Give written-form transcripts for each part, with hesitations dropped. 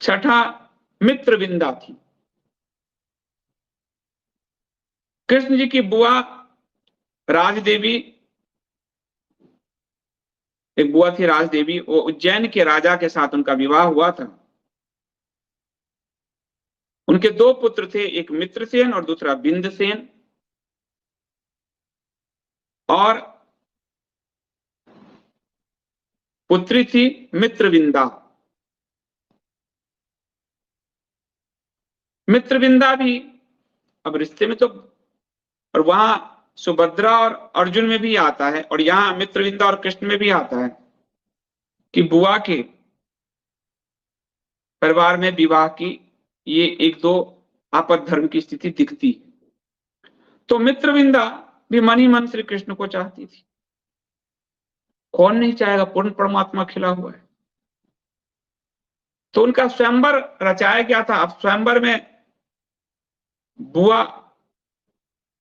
छठा मित्रविंदा थी। कृष्ण जी की बुआ राजदेवी, एक बुआ थी राजदेवी, वो उज्जैन के राजा के साथ उनका विवाह हुआ था। उनके दो पुत्र थे, एक मित्रसेन और दूसरा बिंदसेन। और पुत्री थी मित्रविंदा। मित्रविंदा भी अब रिश्ते में तो, और वहां सुभद्रा और अर्जुन में भी आता है, और यहां मित्रविंदा और कृष्ण में भी आता है कि बुआ के परिवार में विवाह की ये एक दो आपद धर्म की स्थिति दिखती है। तो मित्रविंदा भी मन ही मन श्री कृष्ण को चाहती थी। कौन नहीं चाहेगा, पूर्ण परमात्मा खिला हुआ है। तो उनका स्वयंवर रचाया गया था। अब स्वयंवर में बुआ,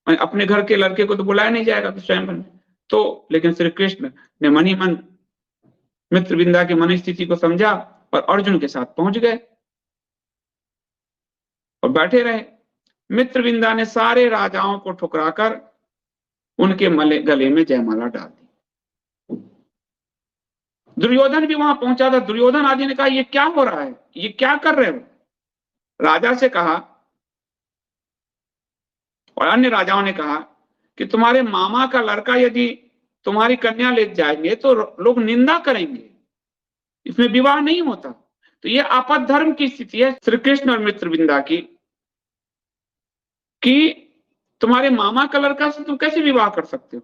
अपने घर के लड़के को तो बुलाया नहीं जाएगा स्वयंवर में, तो लेकिन श्री कृष्ण ने मन ही मन मित्रविंदा की मन स्थिति को समझा और अर्जुन के साथ पहुंच गए और बैठे रहे। मित्रविंदा ने सारे राजाओं को ठुकराकर उनके गले में जयमाला डाल दी। दुर्योधन भी वहां पहुंचा था। दुर्योधन आदि ने कहा ये क्या हो रहा है, ये क्या कर रहे हो। राजा से कहा और अन्य राजाओं ने कहा कि तुम्हारे मामा का लड़का यदि तुम्हारी कन्या ले जाएंगे तो लोग निंदा करेंगे, इसमें विवाह नहीं होता। तो ये आपद धर्म की स्थिति है श्री कृष्ण और मित्रविंदा की, कि तुम्हारे मामा का लड़का से तुम कैसे विवाह कर सकते हो।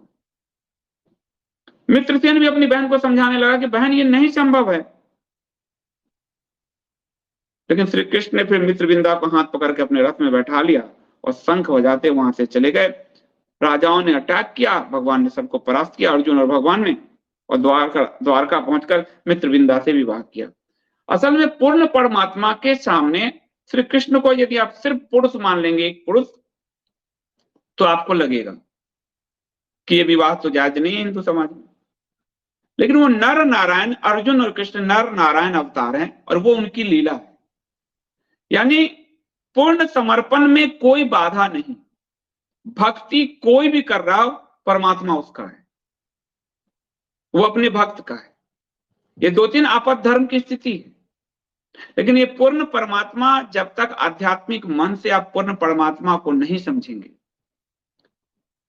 मित्रसेन भी अपनी बहन को समझाने लगा कि बहन ये नहीं संभव है। लेकिन श्री कृष्ण ने फिर मित्रविंदा को हाथ पकड़ के अपने रथ में बैठा लिया और शंख बजाते वहां से चले गए। राजाओं ने अटैक किया, भगवान ने सबको परास्त किया, अर्जुन और भगवान ने, और द्वारका पहुंचकर मित्रविंदा से विवाह किया। असल में पूर्ण परमात्मा के सामने श्री कृष्ण को यदि आप सिर्फ पुरुष मान लेंगे, एक पुरुष, तो आपको लगेगा कि ये विवाह तो जायज नहीं है हिंदू समाज में। लेकिन वो नर नारायण, अर्जुन और कृष्ण नर नारायण अवतार हैं और वो उनकी लीला है। यानी पूर्ण समर्पण में कोई बाधा नहीं। भक्ति कोई भी कर रहा हो, परमात्मा उसका है, वो अपने भक्त का है। ये दो तीन आपद धर्म की स्थिति है। लेकिन ये पूर्ण परमात्मा, जब तक आध्यात्मिक मन से आप पूर्ण परमात्मा को नहीं समझेंगे,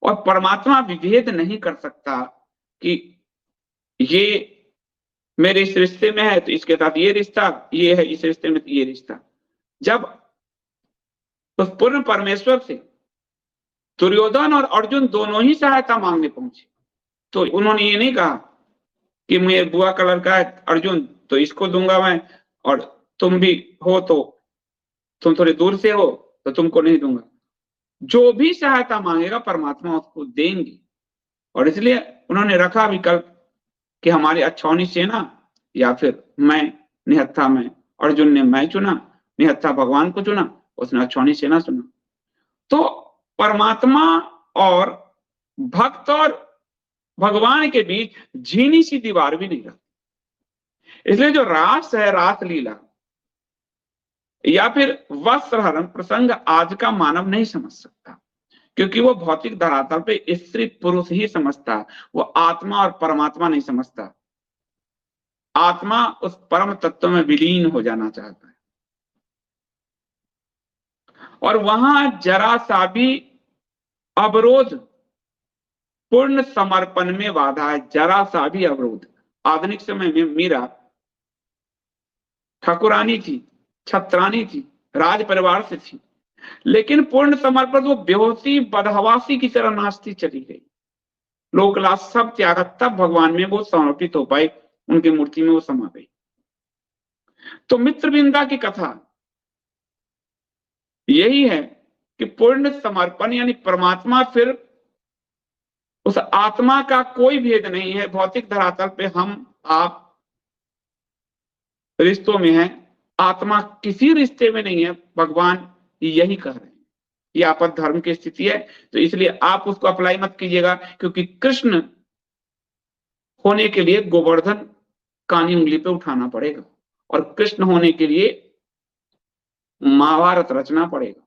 और परमात्मा विभेद नहीं कर सकता कि ये मेरे इस रिश्ते में है तो इसके साथ ये रिश्ता, ये है इस रिश्ते में तो ये रिश्ता। जब उस पूर्ण परमेश्वर से दुर्योधन और अर्जुन दोनों ही सहायता मांगने पहुंचे, तो उन्होंने ये नहीं कहा कि मेरे बुआ का लड़का है अर्जुन तो इसको दूंगा मैं, और तुम भी हो तो तुम थोड़े दूर से हो तो तुमको नहीं दूंगा। जो भी सहायता मांगेगा परमात्मा उसको देंगे। और इसलिए उन्होंने रखा विकल्प कि हमारी अच्छौनी सेना या फिर मैं निहत्था में। अर्जुन ने मैं चुना, निहत्था भगवान को चुना, उसने अच्छौनी सेना चुना। तो परमात्मा और भक्त और भगवान के बीच झीनी सी दीवार भी नहीं रहती। इसलिए जो रास है, रास लीला या फिर वस्त्र हरण प्रसंग आज का मानव नहीं समझ सकता, क्योंकि वो भौतिक धरातल पे स्त्री पुरुष ही समझता है। वो आत्मा और परमात्मा नहीं समझता। आत्मा उस परम तत्व में विलीन हो जाना चाहता है, और वहां जरा सा भी अवरोध पूर्ण समर्पण में बाधा है। जरा सा भी अवरोध। आधुनिक समय में मीरा ठाकुरानी थी, छत्रानी थी, राज परिवार से थी, लेकिन पूर्ण समर्पण वो बेहोशी बदहवासी की तरह नाचती चली गई। लोकलाज सब त्यागा, तब भगवान में वो समर्पित हो पाए, उनकी मूर्ति में वो समा गई। तो मित्रविंदा की कथा यही है कि पूर्ण समर्पण यानी परमात्मा, फिर उस आत्मा का कोई भेद नहीं है। भौतिक धरातल पे हम आप रिश्तों में हैं, आत्मा किसी रिश्ते में नहीं है। भगवान यही कह रहे हैं। ये आपद धर्म की स्थिति है। तो इसलिए आप उसको अप्लाई मत कीजिएगा, क्योंकि कृष्ण होने के लिए गोवर्धन कानी उंगली पे उठाना पड़ेगा, और कृष्ण होने के लिए महाभारत रचना पड़ेगा,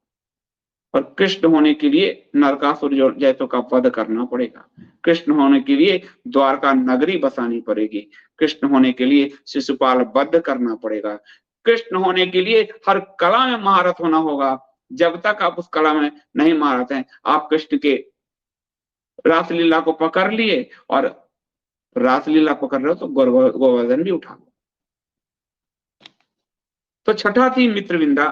और कृष्ण होने के लिए नरकासुर जैतों का वध करना पड़ेगा। कृष्ण होने के लिए द्वारका नगरी बसानी पड़ेगी। कृष्ण होने के लिए शिशुपाल वध करना पड़ेगा। कृष्ण होने के लिए हर कला में महारत होना होगा। जब तक आप उस कला में नहीं महारत हैं, आप कृष्ण के रासलीला को पकड़ लिए और रासलीला पकड़ रहे हो तो गोवर्धन भी उठा लो। तो छठा थी मित्रविंदा,